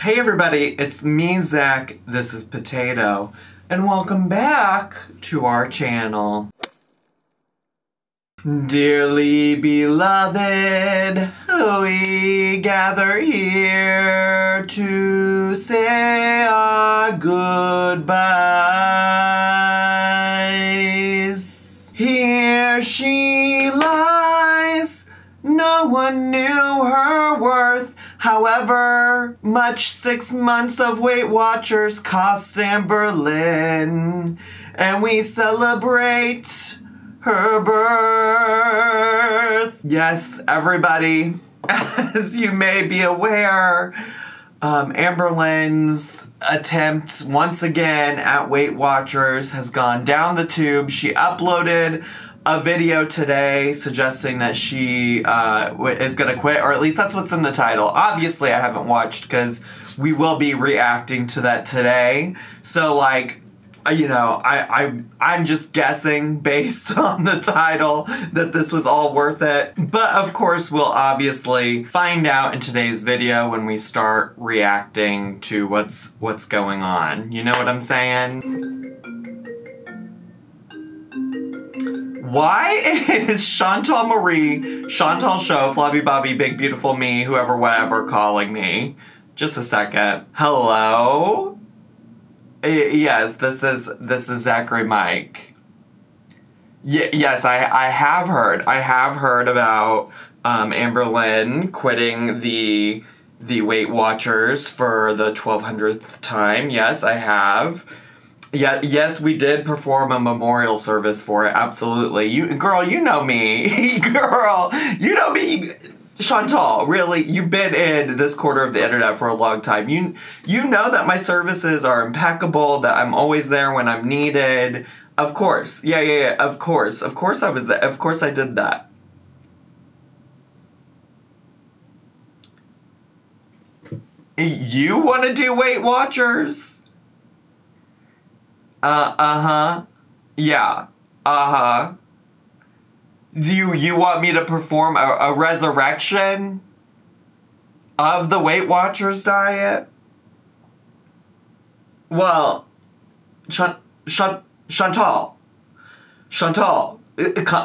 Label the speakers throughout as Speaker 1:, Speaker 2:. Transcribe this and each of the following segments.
Speaker 1: Hey everybody, it's me, Zach. This is Potato, and welcome back to our channel. Dearly beloved, we gather here to say our goodbyes. Here she lies, no one knew her worth. However much 6 months of Weight Watchers cost Amberlynn, and we celebrate her birth. Yes, everybody, as you may be aware, Amberlynn's attempt once again at Weight Watchers has gone down the tube. She uploaded a video today suggesting that she is gonna quit, or at least that's what's in the title. Obviously, I haven't watched because we will be reacting to that today. So, like, you know, I'm just guessing based on the title that this was all worth it. But of course, we'll obviously find out in today's video when we start reacting to what's going on. You know what I'm saying? Why is Chantal Marie, Chantal Show, Flabby Bobby, Big Beautiful Me, whoever, whatever, calling me? Just a second. Hello? Yes, this is Zachary Mike. Yes, I have heard. I have heard about Amberlynn quitting the Weight Watchers for the 1200th time. Yes, I have. Yeah, yes, we did perform a memorial service for it, absolutely. Girl, you know me. Girl, you know me. Chantal, really, you've been in this corner of the internet for a long time. You know that my services are impeccable, that I'm always there when I'm needed. Of course. Yeah, of course. Of course I was there. Of course I did that. You want to do Weight Watchers? Yeah. Do you want me to perform a resurrection of the Weight Watchers diet? Well, Chantal,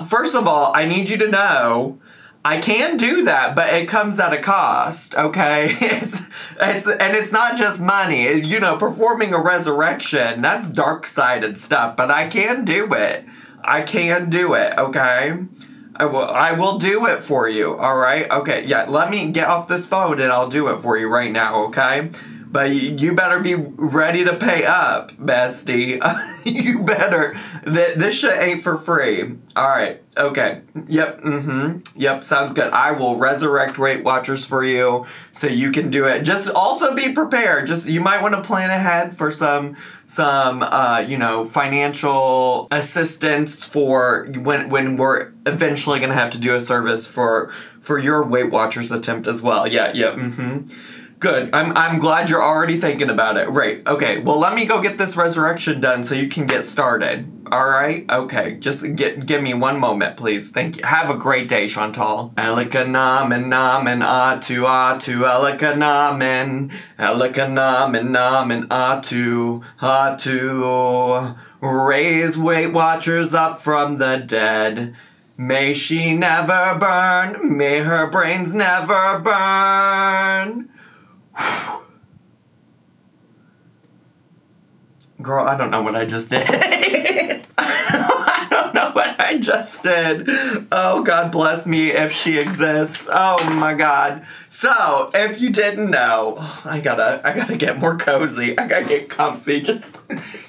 Speaker 1: first of all, I need you to know I can do that, but it comes at a cost, okay? It's not just money. You know, performing a resurrection, that's dark-sided stuff, but I can do it. I can do it, okay? I will do it for you, alright? Okay, yeah, let me get off this phone and I'll do it for you right now, okay? But you better be ready to pay up, bestie. You better. This shit ain't for free. Alright, okay. Yep, Yep, sounds good. I will resurrect Weight Watchers for you so you can do it. Just also be prepared. Just, you might want to plan ahead for some you know, financial assistance for when we're eventually going to have to do a service for your Weight Watchers attempt as well. Yeah, Good. I'm glad you're already thinking about it. Right. Okay. Well, let me go get this resurrection done so you can get started. All right? Okay. Just give me one moment, please. Thank you. Have a great day, Chantal. Elikanamen namen atu atu elikanamen elikanamen namen atu atu. Raise Weight Watchers up from the dead. May she never burn. May her brains never burn. Girl, I don't know what I just did. I don't know what I just did. Oh, God bless me if she exists. Oh my God. So, if you didn't know, I gotta get more cozy. I gotta get comfy. Just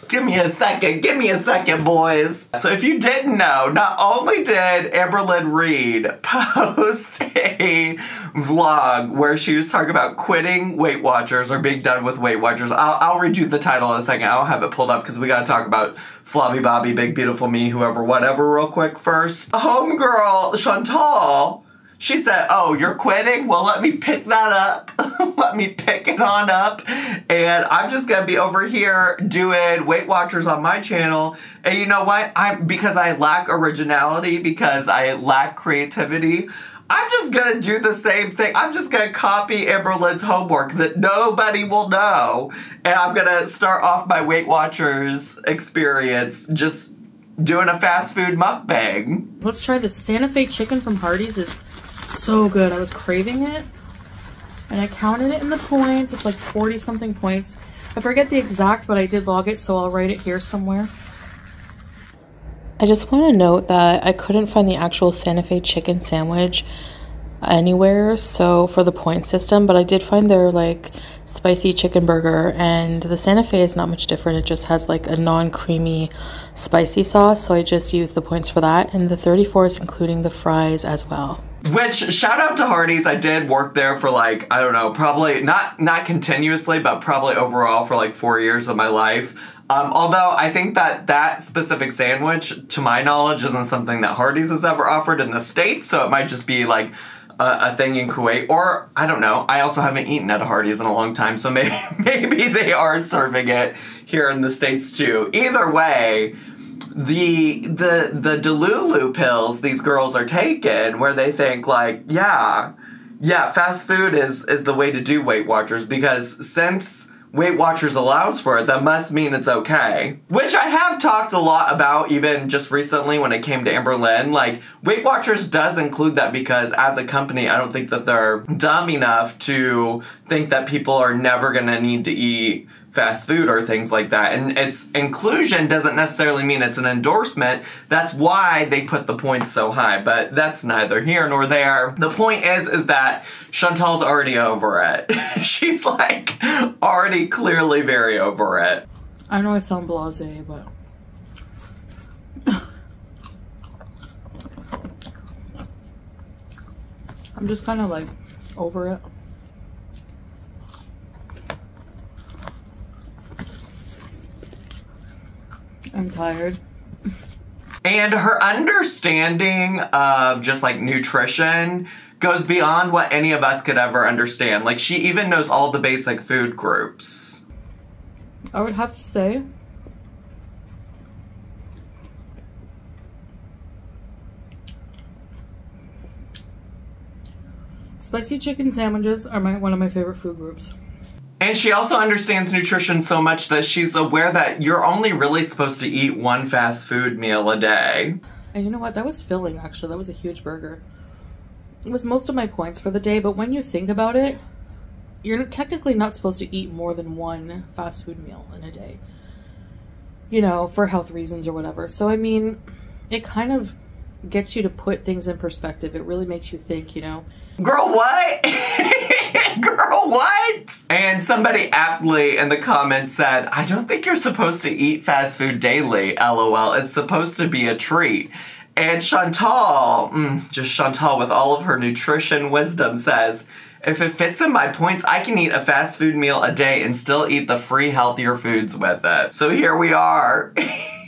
Speaker 1: give me a second. Give me a second, boys. So if you didn't know, not only did Amberlynn Reed post a vlog where she was talking about quitting Weight Watchers or being done with Weight Watchers. I'll read you the title in a second. I don't have it pulled up because we gotta talk about Flabby Bobby, Big Beautiful Me, whoever, whatever real quick first. Homegirl, Chantal, she said, oh, you're quitting? Well, let me pick that up. Let me pick it on up. And I'm just going to be over here doing Weight Watchers on my channel. And you know what? Because I lack originality, because I lack creativity, I'm just gonna do the same thing. I'm just gonna copy Amberlynn's homework that nobody will know. And I'm gonna start off my Weight Watchers experience just doing a fast food mukbang.
Speaker 2: Let's try the Santa Fe chicken from Hardee's. Is so good. I was craving it. And I counted it in the points. It's like 40 something points. I forget the exact, but I did log it, so I'll write it here somewhere. I just want to note that I couldn't find the actual Santa Fe chicken sandwich anywhere, so for the point system, but I did find their like spicy chicken burger, and the Santa Fe is not much different. It just has like a non-creamy spicy sauce, so I just used the points for that, and the 34 is including the fries as well.
Speaker 1: Which, shout out to Hardee's. I did work there for like, I don't know, probably not continuously, but probably overall for like 4 years of my life. Although I think that specific sandwich, to my knowledge, isn't something that Hardee's has ever offered in the States, so it might just be like a thing in Kuwait, or I don't know. I also haven't eaten at a Hardee's in a long time, so maybe they are serving it here in the States too. Either way, the Delulu pills these girls are taking, where they think like, yeah, fast food is the way to do Weight Watchers, because since Weight Watchers allows for it, that must mean it's okay. Which I have talked a lot about even just recently when it came to Amberlynn. Like, Weight Watchers does include that because as a company, I don't think that they're dumb enough to think that people are never gonna need to eat fast food or things like that. And its inclusion doesn't necessarily mean it's an endorsement. That's why they put the points so high, but that's neither here nor there. The point is that Chantal's already over it. She's like already clearly very over it.
Speaker 2: I know I sound blasé, but I'm just kind of like over it. I'm tired.
Speaker 1: And her understanding of just like nutrition goes beyond what any of us could ever understand. Like, she even knows all the basic food groups.
Speaker 2: I would have to say spicy chicken sandwiches are one of my favorite food groups.
Speaker 1: And she also understands nutrition so much that she's aware that you're only really supposed to eat one fast food meal a day.
Speaker 2: And you know what? That was filling, actually. That was a huge burger. It was most of my points for the day, but when you think about it, you're technically not supposed to eat more than one fast food meal in a day. You know, for health reasons or whatever. So, I mean, it kind of gets you to put things in perspective. It really makes you think, you know.
Speaker 1: Girl, what? Girl, what? And somebody aptly in the comments said, I don't think you're supposed to eat fast food daily, LOL. It's supposed to be a treat. And Chantal, just Chantal with all of her nutrition wisdom says, if it fits in my points, I can eat a fast food meal a day and still eat the free healthier foods with it. So here we are.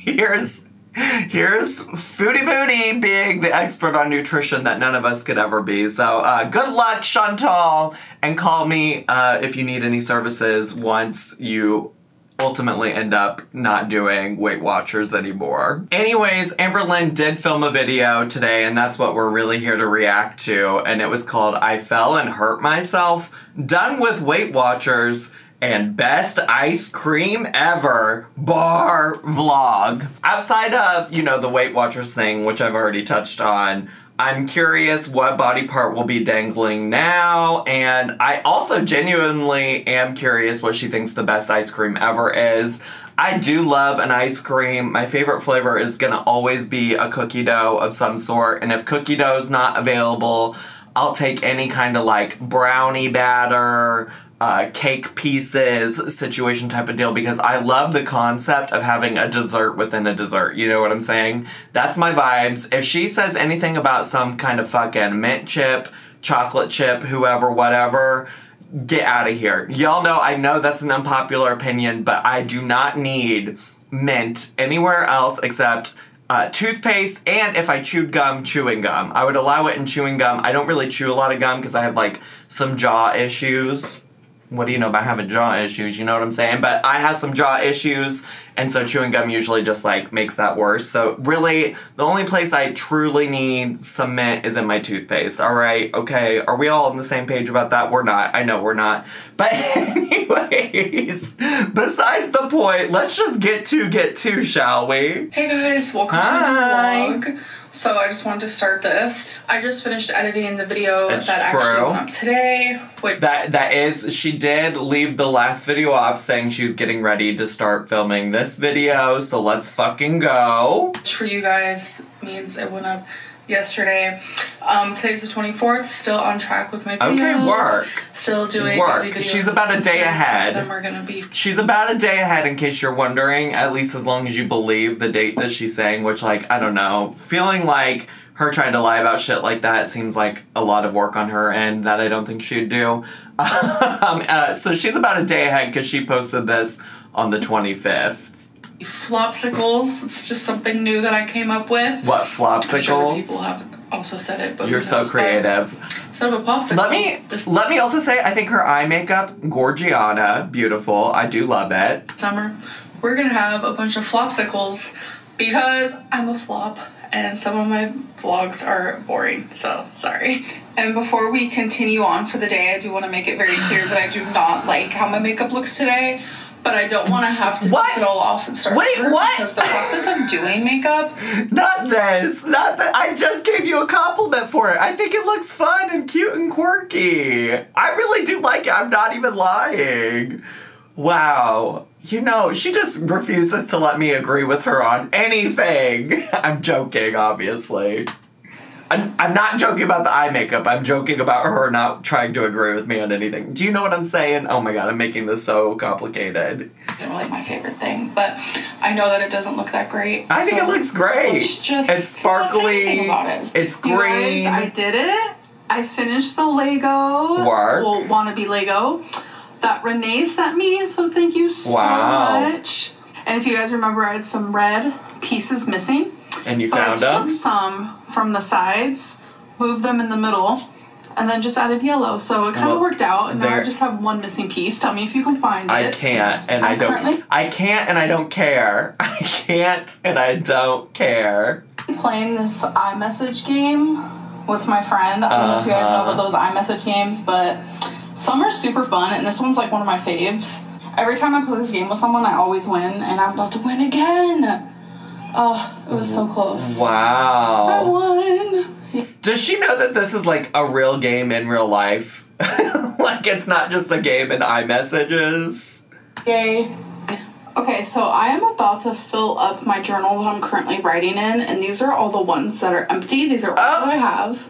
Speaker 1: Here's Foodie Booty being the expert on nutrition that none of us could ever be. So good luck, Chantal, and call me if you need any services once you ultimately end up not doing Weight Watchers anymore. Anyways, Amberlynn did film a video today, and that's what we're really here to react to, and it was called I Fell and Hurt Myself, done with Weight Watchers, and best ice cream ever bar vlog. Outside of, you know, the Weight Watchers thing, which I've already touched on, I'm curious what body part will be dangling now, and I also genuinely am curious what she thinks the best ice cream ever is. I do love an ice cream. My favorite flavor is gonna always be a cookie dough of some sort, and if cookie dough is not available, I'll take any kind of like brownie batter, cake pieces situation type of deal, because I love the concept of having a dessert within a dessert. You know what I'm saying? That's my vibes. If she says anything about some kind of fucking mint chip, chocolate chip, whoever, whatever, get out of here. Y'all know, I know that's an unpopular opinion, but I do not need mint anywhere else except toothpaste, and if I chewed gum, chewing gum. I would allow it in chewing gum. I don't really chew a lot of gum because I have like some jaw issues. what do you know about having jaw issues? You know what I'm saying? But I have some jaw issues, and so chewing gum usually just, like, makes that worse. So, really, the only place I truly need some mint is in my toothpaste, alright? Okay, are we all on the same page about that? We're not. I know we're not. But anyways, besides the point, let's just get to, shall we?
Speaker 2: Hey guys, welcome to the vlog. So I just wanted to start this. I just finished editing the video actually went up today.
Speaker 1: That is, she did leave the last video off saying she was getting ready to start filming this video, so let's fucking go.
Speaker 2: For you guys, means it went up yesterday. Today's the 24th, still on track with my videos.
Speaker 1: Okay, work.
Speaker 2: Still doing
Speaker 1: work. She's about a day ahead.
Speaker 2: Them are gonna be.
Speaker 1: She's about a day ahead, in case you're wondering, at least as long as you believe the date that she's saying, which, like, I don't know. Feeling like her trying to lie about shit like that seems like a lot of work on her end that I don't think she'd do. So she's about a day ahead because she posted this on the 25th.
Speaker 2: Flopsicles. It's just something new that I came up with.
Speaker 1: What, flopsicles?
Speaker 2: I'm sure people have also said it, but
Speaker 1: you're so creative.
Speaker 2: Instead of a popsicle.
Speaker 1: Let me also say, I think her eye makeup, Gorgiana, beautiful. I do love it.
Speaker 2: Summer, we're gonna have a bunch of flopsicles because I'm a flop and some of my vlogs are boring, so sorry. And before we continue on for the day, I do want to make it very clear that I do not like how my makeup looks today. But I don't want to have to take it all off and start over.
Speaker 1: Wait, what?
Speaker 2: Because the process of doing makeup.
Speaker 1: Not this. Not that. I just gave you a compliment for it. I think it looks fun and cute and quirky. I really do like it. I'm not even lying. Wow. You know, she just refuses to let me agree with her on anything. I'm joking, obviously. I'm not joking about the eye makeup. I'm joking about her not trying to agree with me on anything. Do you know what I'm saying? Oh my god, I'm making this so complicated.
Speaker 2: It's really my favorite thing, but I know that it doesn't look that great.
Speaker 1: I think it looks great. It's sparkly. It's green.
Speaker 2: You guys, I did it. I finished the Lego.
Speaker 1: Work.
Speaker 2: Well, wannabe Lego that Renee sent me, so thank you so much. And if you guys remember, I had some red pieces missing.
Speaker 1: And you found them?
Speaker 2: I took some from the sides, moved them in the middle, and then just added yellow. So it kind of worked out, and now I just have one missing piece. Tell me if you can find it.
Speaker 1: I can't, and I don't. I can't, and I don't care. I can't, and I don't care.
Speaker 2: Playing this iMessage game with my friend. I don't know if you guys know about those iMessage games, but some are super fun, and this one's like one of my faves. Every time I play this game with someone, I always win, and I'm about to win again. Oh, it was so close.
Speaker 1: Wow.
Speaker 2: I won.
Speaker 1: Does she know that this is like a real game in real life? Like it's not just a game in iMessages?
Speaker 2: Yay. Okay, so I am about to fill up my journal that I'm currently writing in, and these are all the ones that are empty. These are all that I have.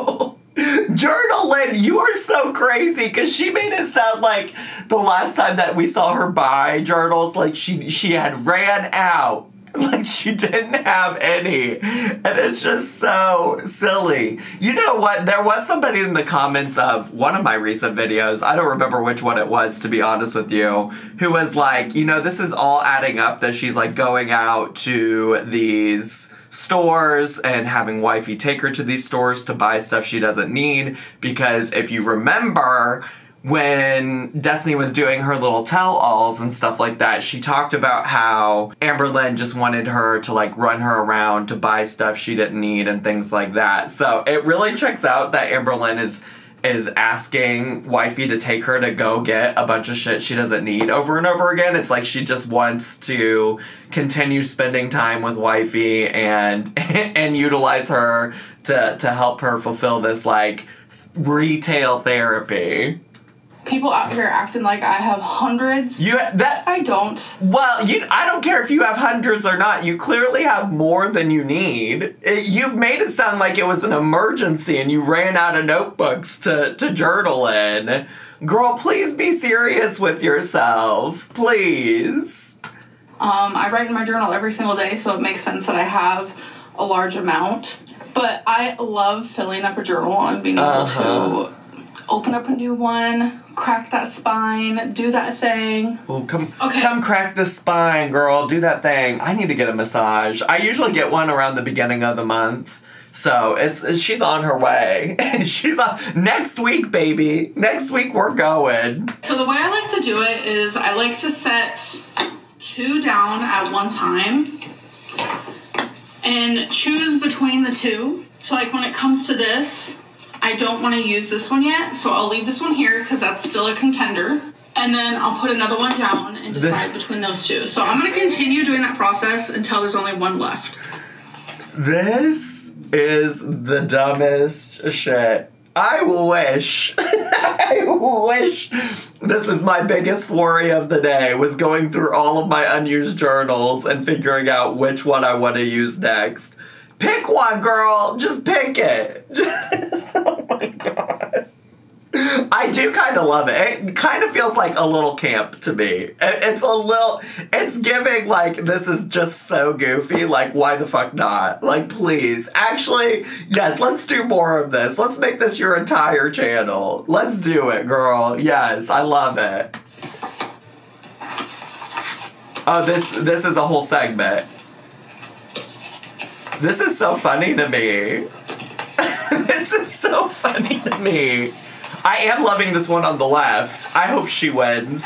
Speaker 1: No! Journalyn, you are so crazy because she made it sound like the last time that we saw her buy journals, like she had ran out. Like she didn't have any. And it's just so silly. You know what? There was somebody in the comments of one of my recent videos, I don't remember which one it was, to be honest with you, who was like, you know, this is all adding up that she's like going out to these stores and having wifey take her to these stores to buy stuff she doesn't need, because if you remember when Destiny was doing her little tell-alls and stuff like that, she talked about how Amberlynn just wanted her to like run her around to buy stuff she didn't need and things like that. So it really checks out that Amberlynn is asking wifey to take her to go get a bunch of shit she doesn't need over and over again. It's like she just wants to continue spending time with wifey and and utilize her to help her fulfill this like retail therapy.
Speaker 2: People out here acting like I have hundreds. I don't.
Speaker 1: Well, I don't care if you have hundreds or not. You clearly have more than you need. You've made it sound like it was an emergency and you ran out of notebooks to journal in. Girl, please be serious with yourself. Please.
Speaker 2: I write in my journal every single day, so it makes sense that I have a large amount. But I love filling up a journal and being able to open up a new one, crack that spine, do that thing.
Speaker 1: Oh, come crack the spine, girl. Do that thing. I need to get a massage. I usually get one around the beginning of the month So she's on her way. She's on next week, baby. Next week we're going.
Speaker 3: So the way I like to do it is I like to set 2 down at one time and choose between the 2. So like when it comes to this, I don't want to use this one yet, so I'll leave this one here because that's still a contender. And then I'll put another one down and decide between those 2. So I'm going to continue doing that process until there's only one left.
Speaker 1: This is the dumbest shit. I wish this was my biggest worry of the day, was going through all of my unused journals and figuring out which one I want to use next. Pick one, girl. Just pick it. Oh my God. I do kind of love it. It kind of feels like a little camp to me. It's giving like, this is just so goofy. Like, why the fuck not? Like, please. Actually, yes, let's do more of this. Let's make this your entire channel. Let's do it, girl. Yes, I love it. Oh, this is a whole segment. This is so funny to me. This is so funny to me. I am loving this one on the left. I hope she wins.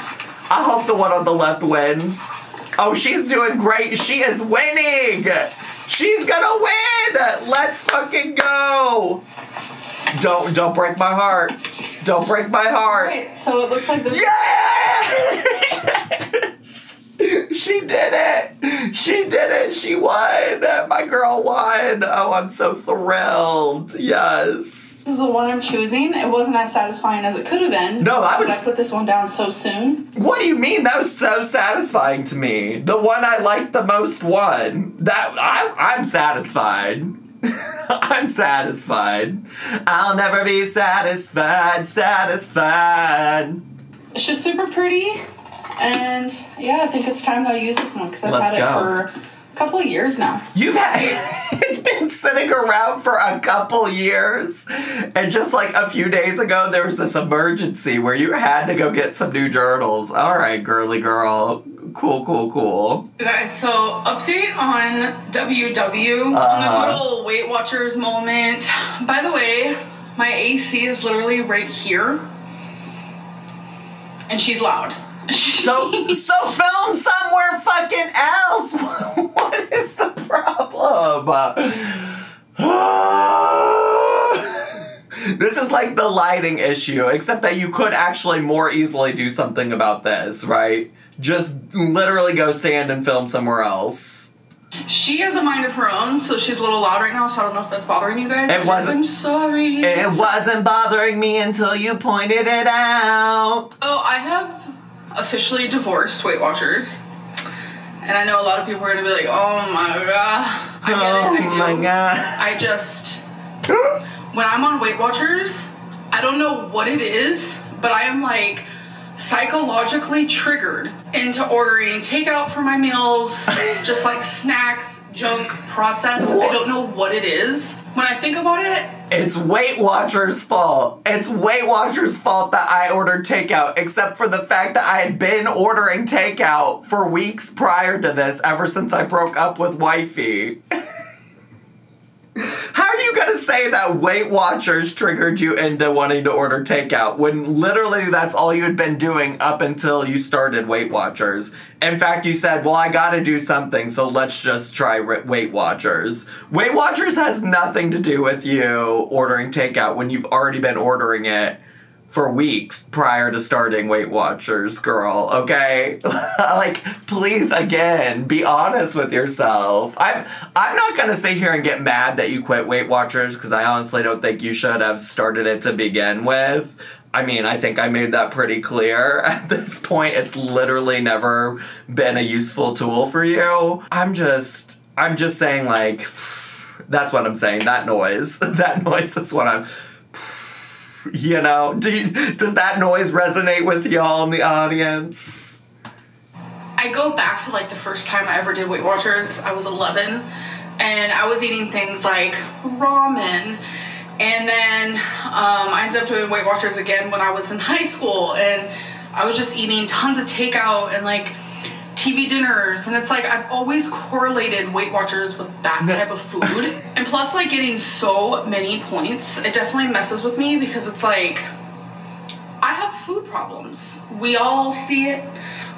Speaker 1: I hope the one on the left wins. Oh, she's doing great. She is winning. She's gonna win. Let's fucking go. Don't break my heart. Don't break my heart.
Speaker 3: Alright, so it looks like this.
Speaker 1: Yes! She did it. She did it. She won. My girl won. Oh, I'm so thrilled. Yes.
Speaker 3: This is the one I'm choosing. It wasn't as satisfying as it could have been.
Speaker 1: No, I
Speaker 3: put this one down so soon.
Speaker 1: What do you mean? That was so satisfying to me. The one I liked the most won. I'm satisfied. I'm satisfied. I'll never be satisfied.
Speaker 3: It's just super pretty. And yeah, I think it's time that I use this one because I've had it for a couple of years now.
Speaker 1: You've had it's been sitting around for a couple years, and just like a few days ago there was this emergency where you had to go get some new journals. All right, girly girl. Cool.
Speaker 3: Guys, so update on WW, my little Weight Watchers moment. By the way, my AC is literally right here, and she's loud.
Speaker 1: So film somewhere fucking else. What is the problem? This is like the lighting issue, except that you could actually more easily do something about this, right? Just literally go stand and film somewhere else.
Speaker 3: She has a mind of her own, so she's a little loud right now, so I don't know if that's bothering you guys.
Speaker 1: It wasn't.
Speaker 3: I'm sorry.
Speaker 1: It wasn't bothering me until you pointed it out.
Speaker 3: Oh, I have officially divorced Weight Watchers. And I know a lot of people are going to be like, oh my God. I get it, I do.
Speaker 1: My God.
Speaker 3: I just, when I'm on Weight Watchers, I don't know what it is, but I am like psychologically triggered into ordering takeout for my meals, just like snacks, junk, processed. I don't know what it is. When I think about it,
Speaker 1: it's Weight Watchers' fault. It's Weight Watchers' fault that I ordered takeout, except for the fact that I had been ordering takeout for weeks prior to this, ever since I broke up with wifey. How are you gonna say that Weight Watchers triggered you into wanting to order takeout when literally that's all you had been doing up until you started Weight Watchers? In fact, you said, well, I gotta do something, so let's just try Weight Watchers. Weight Watchers has nothing to do with you ordering takeout when you've already been ordering it for weeks prior to starting Weight Watchers, girl, okay? Like, please, again, be honest with yourself. I'm not gonna sit here and get mad that you quit Weight Watchers, because I honestly don't think you should have started it to begin with. I mean, I think I made that pretty clear. At this point, it's literally never been a useful tool for you. I'm just saying, like, that's what I'm saying, that noise. That noise is what I'm... You know, does that noise resonate with y'all in the audience?
Speaker 3: I go back to like the first time I ever did Weight Watchers. I was 11 and I was eating things like ramen, and then I ended up doing Weight Watchers again when I was in high school, and I was just eating tons of takeout and like TV dinners, and it's like I've always correlated Weight Watchers with that type of food. And plus, like, getting so many points, it definitely messes with me because it's like I have food problems. We all see it.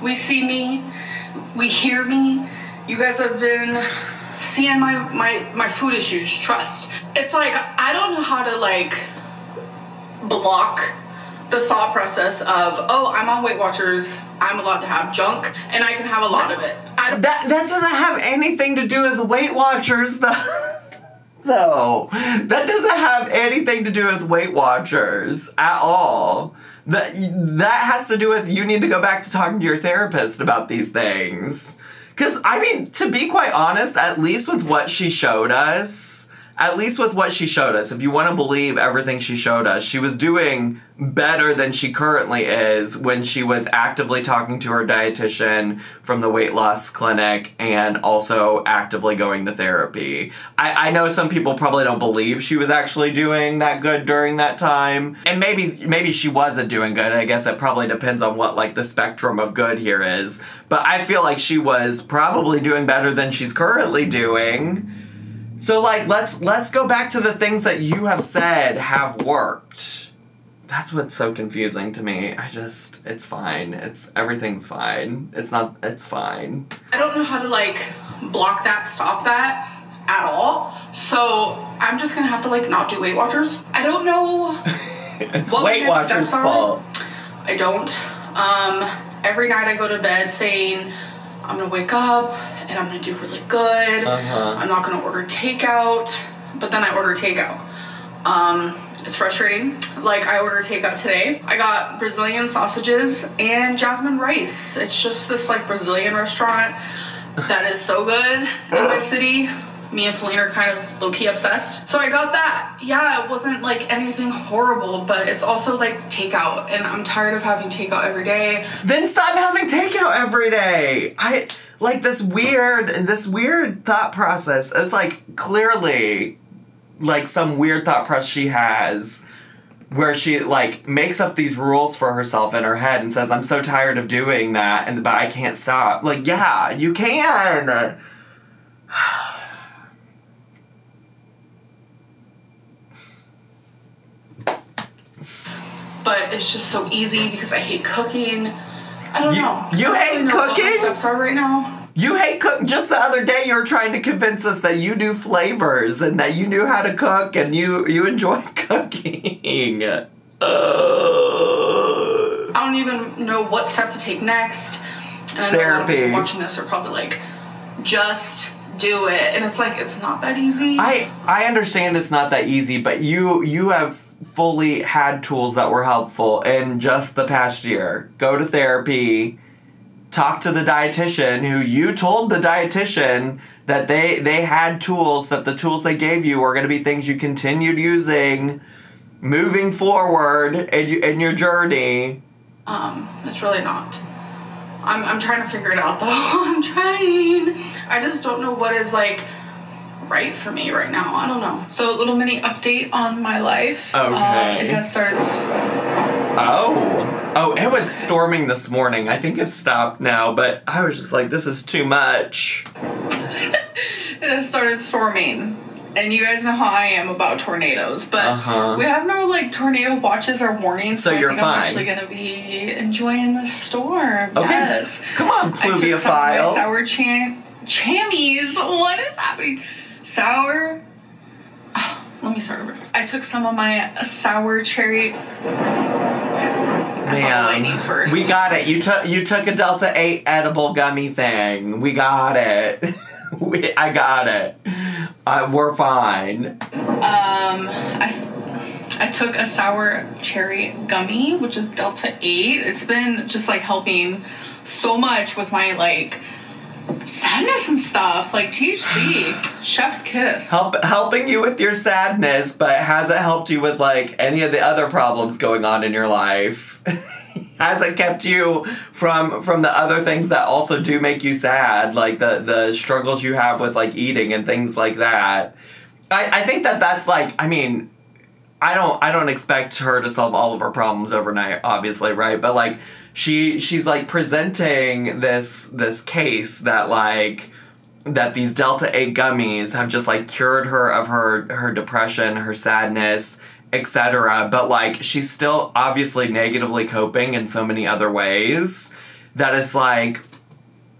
Speaker 3: We see me. We hear me. You guys have been seeing my food issues, trust. It's like I don't know how to like block the thought process of, oh, I'm on Weight Watchers, I'm allowed to have junk, and I can have a lot of it.
Speaker 1: That doesn't have anything to do with Weight Watchers, though. No, that doesn't have anything to do with Weight Watchers at all. That has to do with you need to go back to talking to your therapist about these things. Because, I mean, to be quite honest, at least with what she showed us, if you want to believe everything she showed us, she was doing better than she currently is when she was actively talking to her dietitian from the weight loss clinic and also actively going to therapy. I know some people probably don't believe she was actually doing that good during that time. And maybe she wasn't doing good. I guess it probably depends on what, like, the spectrum of good here is. But I feel like she was probably doing better than she's currently doing. So, like, let's go back to the things that you have said have worked. That's what's so confusing to me. It's fine. Everything's fine. It's fine. I
Speaker 3: don't know how to, like, block that, stop that at all. So, I'm just gonna have to, like, not do Weight Watchers. I don't know.
Speaker 1: It's Weight Watchers' fault.
Speaker 3: I don't. Every night I go to bed saying, I'm gonna wake up and I'm gonna do really good. I'm not gonna order takeout, but then I order takeout. It's frustrating. Like, I ordered takeout today. I got Brazilian sausages and jasmine rice. It's just this, like, Brazilian restaurant that is so good in my city. Me and Feline are kind of low-key obsessed. So I got that. Yeah, it wasn't, like, anything horrible, but it's also, like, takeout, and I'm tired of having takeout every day.
Speaker 1: Then stop having takeout every day. Like, this weird thought process. It's, like, clearly, like, some weird thought process she has where she, like, makes up these rules for herself in her head and says, I'm so tired of doing that, but I can't stop. Like, yeah, you can.
Speaker 3: But it's just so easy because I hate cooking. I don't know.
Speaker 1: You hate cooking?
Speaker 3: What my steps are right now.
Speaker 1: You hate cook. Just the other day you were trying to convince us that you do flavors and that you knew how to cook and you enjoy cooking.
Speaker 3: I don't even know what step to take next. And I know a lot of people watching this are probably like, just do it. And it's like, it's not that easy.
Speaker 1: I understand it's not that easy, but you have fully had tools that were helpful in just the past year. Go to therapy, talk to the dietitian who you told the dietitian that they had tools, that the tools they gave you were going to be things you continued using moving forward in your journey.
Speaker 3: It's really not. I'm trying to figure it out though. I'm trying. I just don't know what is like right for me right now. I don't know. So a little mini update on my life.
Speaker 1: Okay.
Speaker 3: It has started.
Speaker 1: Oh, it was storming this morning. I think it's stopped now, but I was just like, this is too much.
Speaker 3: It has started storming. And you guys know how I am about tornadoes, but we have no like tornado watches or warnings.
Speaker 1: So you're
Speaker 3: I think
Speaker 1: fine.
Speaker 3: I'm actually gonna be enjoying the storm.
Speaker 1: Okay.
Speaker 3: Yes.
Speaker 1: Come on, pluviophile.
Speaker 3: Sour chamois. What is happening? Sour. Oh, let me start over. I took some of my sour cherry. That's all I need first.
Speaker 1: We got it. You took a Delta 8 edible gummy thing. We got it. I got it. We're fine.
Speaker 3: I took a sour cherry gummy, which is Delta 8. It's been just like helping so much with my like sadness and stuff, like THC, chef's kiss.
Speaker 1: Helping you with your sadness, but has it helped you with like any of the other problems going on in your life? Has it kept you from the other things that also do make you sad, like the struggles you have with like eating and things like that? I think that's like, I mean, I don't expect her to solve all of her problems overnight, obviously, right? But like she's like presenting this case that like that these Delta 8 gummies have just like cured her of her depression, her sadness, etc. But like she's still obviously negatively coping in so many other ways that it's like,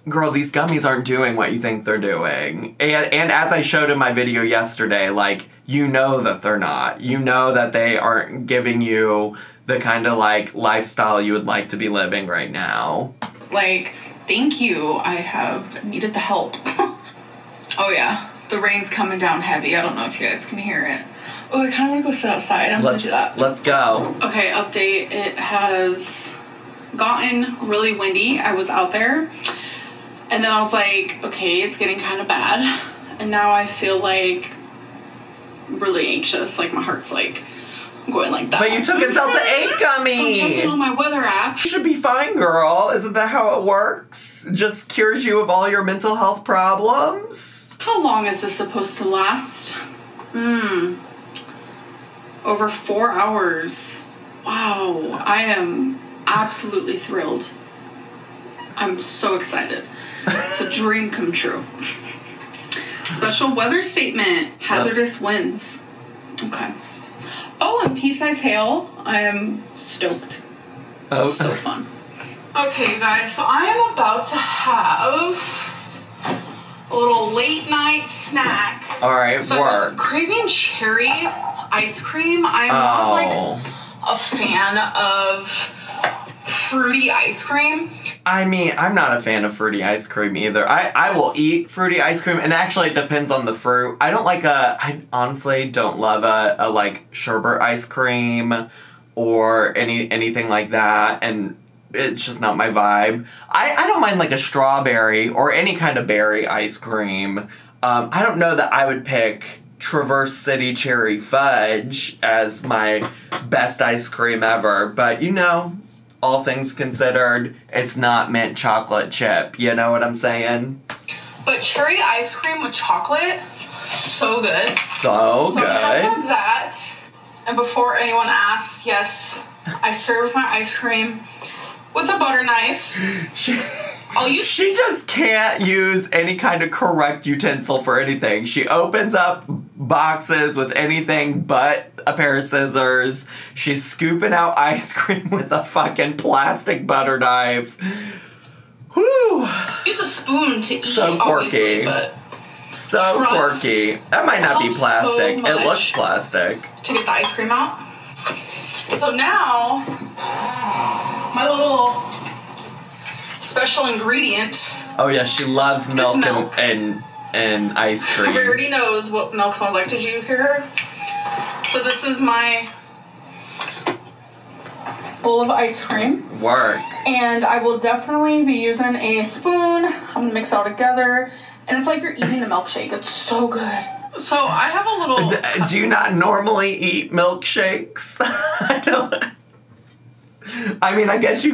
Speaker 1: girl, these gummies aren't doing what you think they're doing. And as I showed in my video yesterday, like, you know that they're not. You know that they aren't giving you the kind of, like, lifestyle you would like to be living right now.
Speaker 3: Like, thank you. I have needed the help. Oh, yeah. The rain's coming down heavy. I don't know if you guys can hear it. Oh, I kind of want to go sit outside. I'm going to do that.
Speaker 1: Let's go.
Speaker 3: Okay, update. It has gotten really windy. I was out there. And then I was like, okay, it's getting kind of bad. And now I feel like really anxious. Like my heart's like going like that.
Speaker 1: But you took a Delta 8 gummy.
Speaker 3: So I'm checking on my weather app.
Speaker 1: You should be fine, girl. Isn't that how it works? Just cures you of all your mental health problems.
Speaker 3: How long is this supposed to last? Over 4 hours. Wow. I am absolutely thrilled. I'm so excited. It's a dream come true. Special weather statement. Hazardous winds. Okay. Oh, and pea-sized hail. I am stoked.
Speaker 1: Oh.
Speaker 3: So fun. Okay, you guys. So I am about to have a little late night snack.
Speaker 1: All right,
Speaker 3: so I was craving cherry ice cream. I'm not like a fan of fruity ice cream.
Speaker 1: I mean, I'm not a fan of fruity ice cream either. I will eat fruity ice cream, and actually it depends on the fruit. I don't like I honestly don't love a like sherbet ice cream or anything like that, and it's just not my vibe. I don't mind like a strawberry or any kind of berry ice cream. I don't know that I would pick Traverse City Cherry Fudge as my best ice cream ever, but you know, all things considered, it's not mint chocolate chip. You know what I'm saying?
Speaker 3: But cherry ice cream with chocolate, so good.
Speaker 1: So good.
Speaker 3: So because of that, and before anyone asks, yes, I serve my ice cream with a butter knife. She
Speaker 1: just can't use any kind of correct utensil for anything. She opens up boxes with anything but a pair of scissors. She's scooping out ice cream with a fucking plastic butter knife. Whew.
Speaker 3: Use a spoon to eat,
Speaker 1: so quirky.
Speaker 3: But
Speaker 1: so quirky. That might not be plastic.
Speaker 3: So
Speaker 1: it looks plastic.
Speaker 3: To get the ice cream out. So now, my little special ingredient.
Speaker 1: Oh yeah, she loves milk. And ice cream.
Speaker 3: Rarity knows what milk smells like. Did you hear her? So this is my bowl of ice cream.
Speaker 1: Work.
Speaker 3: And I will definitely be using a spoon. I'm gonna mix it all together. And it's like you're eating a milkshake. It's so good. So I have a little...
Speaker 1: Do you not normally eat milkshakes? I don't... I mean, I guess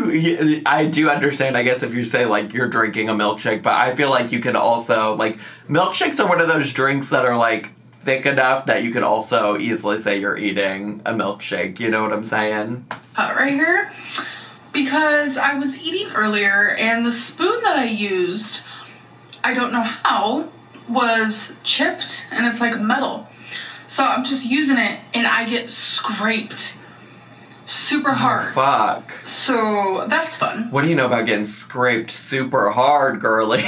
Speaker 1: I do understand, I guess, if you say, like, you're drinking a milkshake, but I feel like you could also, like, milkshakes are one of those drinks that are, like, thick enough that you could also easily say you're eating a milkshake. You know what I'm saying?
Speaker 3: Right here. Because I was eating earlier, and the spoon that I used, I don't know how, was chipped, and it's, like, metal. So I'm just using it, and I get scraped super hard.
Speaker 1: Oh, fuck.
Speaker 3: So that's fun.
Speaker 1: What do you know about getting scraped super hard, girly?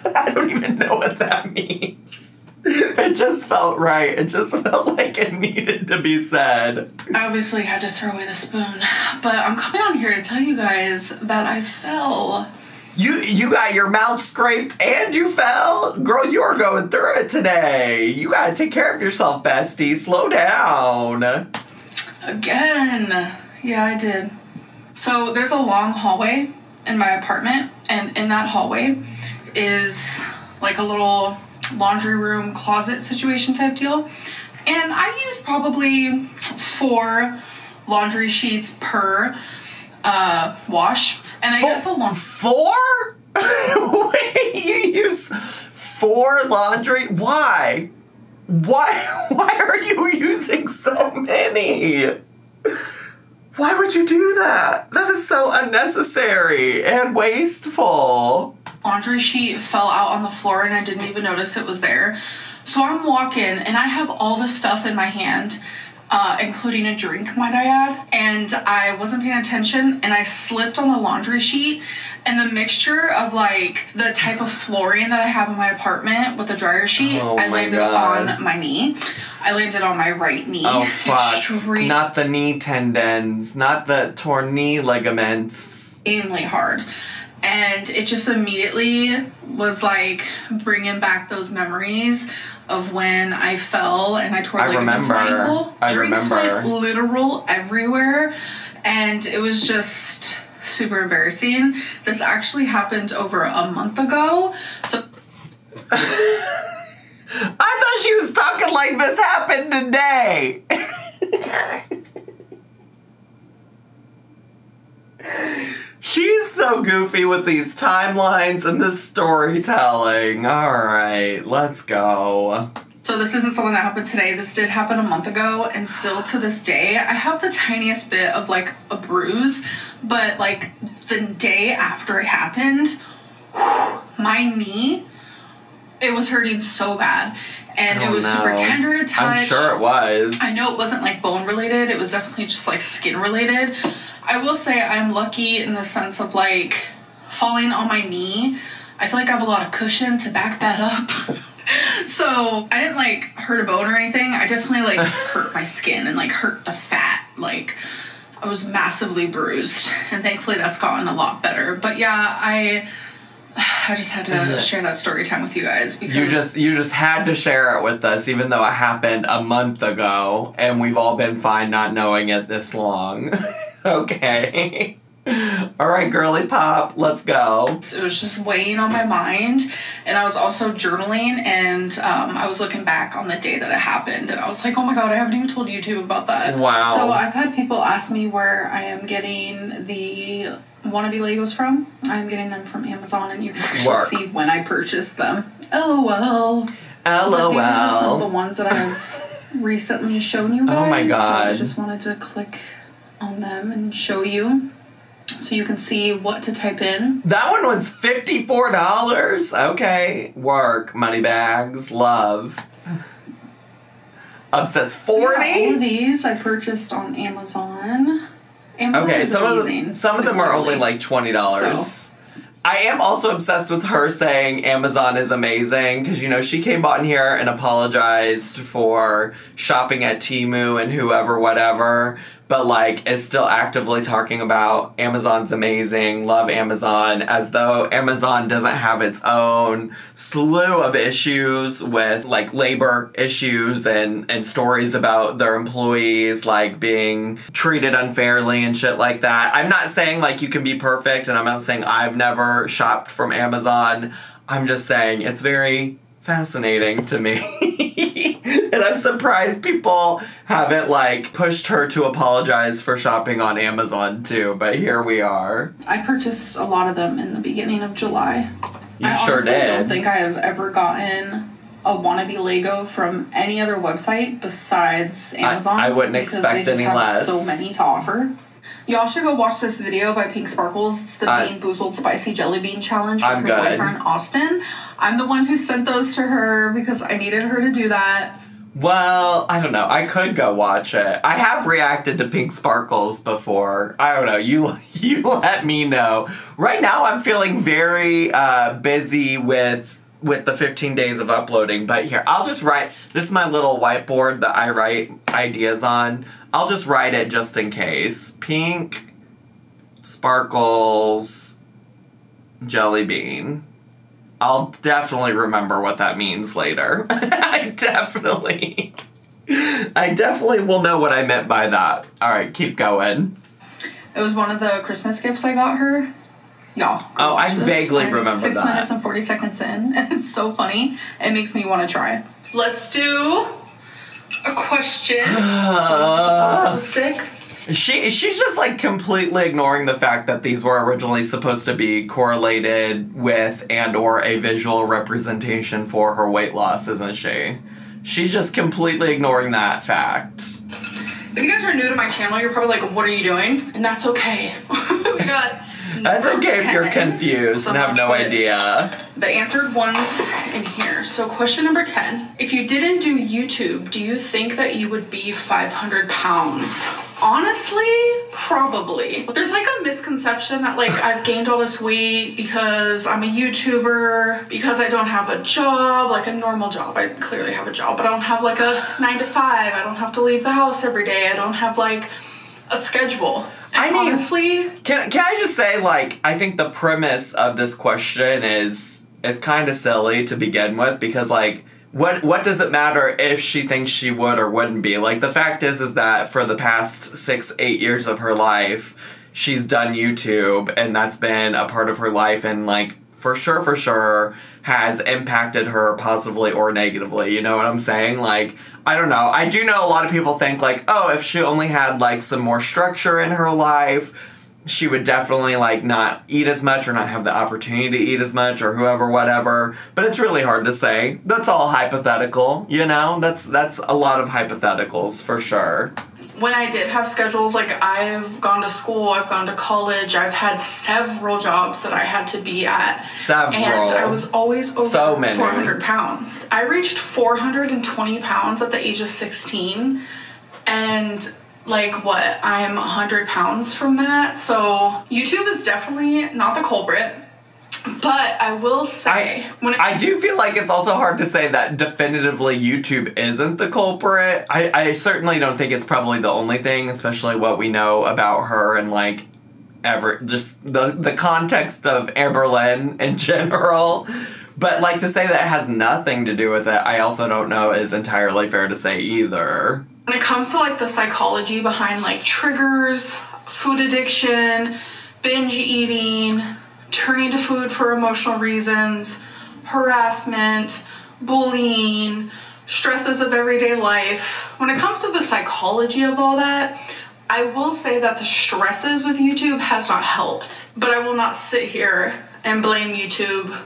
Speaker 1: I don't even know what that means. It just felt right. It just felt like it needed to be said.
Speaker 3: I obviously had to throw away the spoon, but I'm coming on here to tell you guys that I fell.
Speaker 1: You got your mouth scraped and you fell? Girl, you are going through it today. You gotta take care of yourself, bestie. Slow down.
Speaker 3: Again. Yeah, I did. So there's a long hallway in my apartment, and in that hallway is like a little laundry room closet situation type deal. And I use probably 4 laundry sheets per wash. And I guess a long...
Speaker 1: 4? Wait, you use 4 laundry? Why? Why are you using so many? Why would you do that? That is so unnecessary and wasteful.
Speaker 3: Laundry sheet fell out on the floor and I didn't even notice it was there. So I'm walking and I have all this stuff in my hand, including a drink, might I add. And I wasn't paying attention and I slipped on the laundry sheet, and the mixture of like the type of flooring that I have in my apartment with the dryer sheet, I landed on my knee. I landed on my right knee.
Speaker 1: Oh fuck. Not the knee tendons, not the torn knee ligaments.
Speaker 3: Extremely hard. And it just immediately was like bringing back those memories of when I fell and I tore ligaments in my ankle. Drinks went literal everywhere, and it was just super embarrassing. This actually happened over a month ago. So
Speaker 1: I thought she was talking like this happened today. She's so goofy with these timelines and this storytelling. Alright, let's go.
Speaker 3: So this isn't something that happened today. This did happen a month ago, and still to this day, I have the tiniest bit of like a bruise, but like the day after it happened, my knee, it was hurting so bad. And it was super tender to touch.
Speaker 1: I'm sure it was.
Speaker 3: I know it wasn't like bone related. It was definitely just like skin related. I will say I'm lucky in the sense of like falling on my knee. I feel like I have a lot of cushion to back that up. So I didn't like hurt a bone or anything. I definitely like hurt my skin and like hurt the fat. Like I was massively bruised, and thankfully that's gotten a lot better. But yeah, I just had to share that story time with you guys because
Speaker 1: you just had to share it with us, even though it happened a month ago, and we've all been fine not knowing it this long. Okay. Alright, girly pop, let's go.
Speaker 3: It was just weighing on my mind, and I was also journaling, and I was looking back on the day that it happened, and I was like, oh my god, I haven't even told YouTube about that.
Speaker 1: Wow.
Speaker 3: So I've had people ask me where I am getting the wannabe Legos from. I'm getting them from Amazon, and you can actually see when I purchased them. LOL.
Speaker 1: LOL.
Speaker 3: But these are just some of the ones that I've recently shown you guys.
Speaker 1: Oh my god.
Speaker 3: So I just wanted to click on them and show you so you can see what to type in.
Speaker 1: That one was $54. Okay. Work, money bags, love. Obsessed 40?
Speaker 3: Yeah, all of these I purchased on Amazon.
Speaker 1: Okay, some of them are only like $20.
Speaker 3: So.
Speaker 1: I am also obsessed with her saying Amazon is amazing, because, you know, she came on here and apologized for shopping at Temu and whoever, whatever, but, like, is still actively talking about Amazon's amazing, love Amazon, as though Amazon doesn't have its own slew of issues with, like, labor issues and stories about their employees, like, being treated unfairly and shit like that. I'm not saying, like, you can be perfect, and I'm not saying I've never shopped from Amazon. I'm just saying it's very fascinating to me. And I'm surprised people haven't, like, pushed her to apologize for shopping on Amazon, too. But here we are.
Speaker 3: I purchased a lot of them in the beginning of July.
Speaker 1: You sure did.
Speaker 3: I don't think I have ever gotten a wannabe Lego from any other website besides Amazon.
Speaker 1: I wouldn't expect any less.
Speaker 3: So many to offer. Y'all should go watch this video by Pink Sparkles. It's the Bean Boozled Spicy Jelly Bean Challenge with her boyfriend, Austin. I'm the one who sent those to her because I needed her to do that.
Speaker 1: Well, I don't know. I could go watch it. I have reacted to Pink Sparkles before. I don't know. You let me know. Right now, I'm feeling very busy with the 15 days of uploading. But here, I'll just write. This is my little whiteboard that I write ideas on. I'll just write it just in case. Pink Sparkles Jelly Bean. I'll definitely remember what that means later. I definitely will know what I meant by that. Alright, keep going.
Speaker 3: It was one of the Christmas gifts I got her. Y'all.
Speaker 1: Oh, I vaguely remember
Speaker 3: 6
Speaker 1: that.
Speaker 3: 6 minutes and 40 seconds in, and it's so funny. It makes me want to try. Let's do a question. Stick.
Speaker 1: She's just, like, completely ignoring the fact that these were originally supposed to be correlated with and or a visual representation for her weight loss, isn't she? She's just completely ignoring that fact.
Speaker 3: If you guys are new to my channel, you're probably like, what are you doing? And that's okay. We got
Speaker 1: That's okay if you're confused and have no idea.
Speaker 3: The answered ones in here. So question number 10. If you didn't do YouTube, do you think that you would be 500 pounds? Honestly, probably. There's like a misconception that like I've gained all this weight because I'm a YouTuber, because I don't have a job, like a normal job. I clearly have a job, but I don't have like a 9 to 5. I don't have to leave the house every day. I don't have like a schedule. And I mean, honestly,
Speaker 1: can I just say, like, I think the premise of this question is kind of silly to begin with, because like, what does it matter if she thinks she would or wouldn't be? Like, the fact is that for the past 6-8 years of her life, she's done YouTube, and that's been a part of her life, and like, for sure has impacted her positively or negatively. You know what I'm saying? Like, I don't know. I do know a lot of people think like, oh, if she only had like some more structure in her life, she would definitely like not eat as much or not have the opportunity to eat as much or whoever, whatever. But it's really hard to say. That's all hypothetical, you know? That's a lot of hypotheticals for sure.
Speaker 3: When I did have schedules, like I've gone to school, I've gone to college, I've had several jobs that I had to be at.
Speaker 1: Several.
Speaker 3: And I was always over
Speaker 1: so many.
Speaker 3: 400 pounds. I reached 420 pounds at the age of 16. And like what, I'm 100 pounds from that. So YouTube is definitely not the culprit. But I will say...
Speaker 1: I do feel like it's also hard to say that definitively YouTube isn't the culprit. I certainly don't think it's probably the only thing, especially what we know about her and, like, just the context of Amberlynn in general. But, like, to say that it has nothing to do with it, I also don't know is entirely fair to say either.
Speaker 3: When it comes to, like, the psychology behind, like, triggers, food addiction, binge eating... turning to food for emotional reasons, harassment, bullying, stresses of everyday life. When it comes to the psychology of all that, I will say that the stresses with YouTube has not helped. But I will not sit here and blame YouTube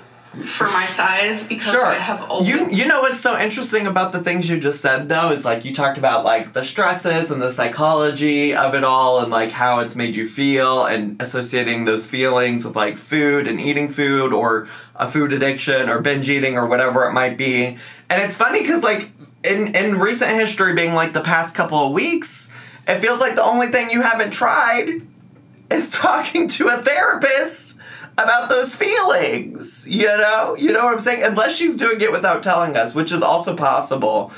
Speaker 3: for my size because I have always...
Speaker 1: You know what's so interesting about the things you just said, though, is like you talked about like the stresses and the psychology of it all and like how it's made you feel and associating those feelings with like food and eating food or a food addiction or binge eating or whatever it might be. And it's funny because like in recent history, being like the past couple of weeks, it feels like the only thing you haven't tried is talking to a therapist about those feelings, you know? You know what I'm saying? Unless she's doing it without telling us, which is also possible.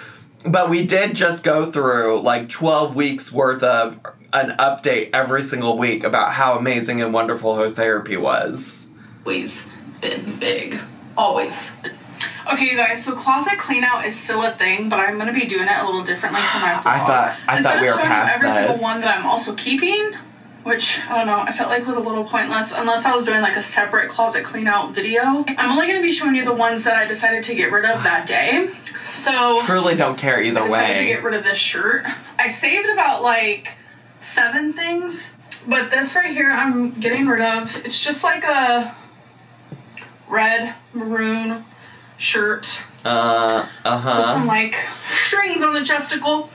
Speaker 1: But we did just go through, like, 12 weeks worth of an update every single week about how amazing and wonderful her therapy was.
Speaker 3: Always been big. Always. Okay, you guys, so closet clean out is still a thing, but I'm going to be doing it a little differently for my vlogs.
Speaker 1: I thought we were past
Speaker 3: every
Speaker 1: this.
Speaker 3: single one that I'm also keeping... which, I don't know, I felt like was a little pointless unless I was doing like a separate closet clean out video. I'm only going to be showing you the ones that I decided to get rid of that day. So...
Speaker 1: truly don't care either way.
Speaker 3: I decided to get rid of this shirt. I saved about like 7 things, but this right here I'm getting rid of. It's just like a red maroon shirt. With some like strings on the chesticle.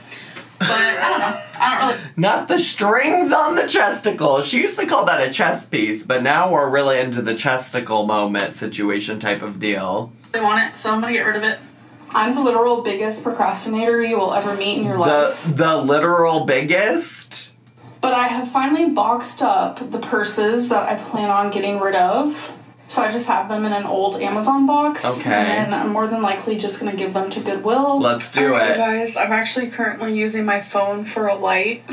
Speaker 3: But I don't know. I don't really...
Speaker 1: Not the strings on the chesticle. She used to call that a chest piece, but now we're really into the chesticle moment situation type of deal.
Speaker 3: I want it, so I'm gonna get rid of it. I'm the literal biggest procrastinator you will ever meet in your life.
Speaker 1: The literal biggest?
Speaker 3: But I have finally boxed up the purses that I plan on getting rid of. So I just have them in an old Amazon box.
Speaker 1: Okay.
Speaker 3: And I'm more than likely just going to give them to Goodwill.
Speaker 1: Let's do it.
Speaker 3: You guys, I'm actually currently using my phone for a light.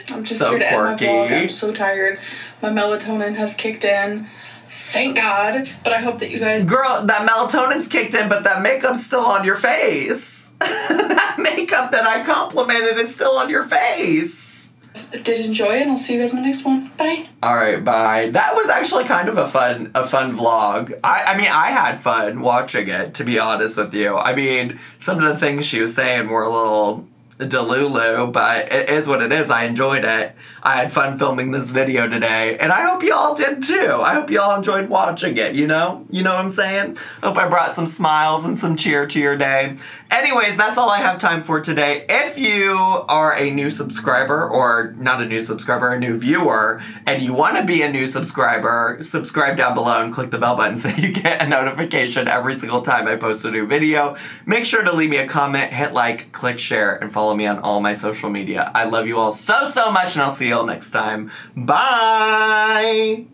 Speaker 3: I'm just
Speaker 1: so
Speaker 3: here to
Speaker 1: quirky.
Speaker 3: end my vlog. I'm so tired. My melatonin has kicked in. Thank God. But I hope that you guys...
Speaker 1: Girl, that melatonin's kicked in, but that makeup's still on your face. That makeup that I complimented is still on your face.
Speaker 3: Did enjoy, and I'll see you guys in my next one. Bye.
Speaker 1: Alright, bye. That was actually kind of a fun vlog. I mean, I had fun watching it, to be honest with you. I mean, some of the things she was saying were a little Delulu, but it is what it is. I enjoyed it. I had fun filming this video today, and I hope you all did too. I hope you all enjoyed watching it, you know? You know what I'm saying? Hope I brought some smiles and some cheer to your day. Anyways, that's all I have time for today. If you are a new subscriber, or not a new subscriber, a new viewer, and you want to be a new subscriber, subscribe down below and click the bell button so you get a notification every single time I post a new video. Make sure to leave me a comment, hit like, click share, and follow me on all my social media. I love you all so, so much, and I'll see you all next time. Bye!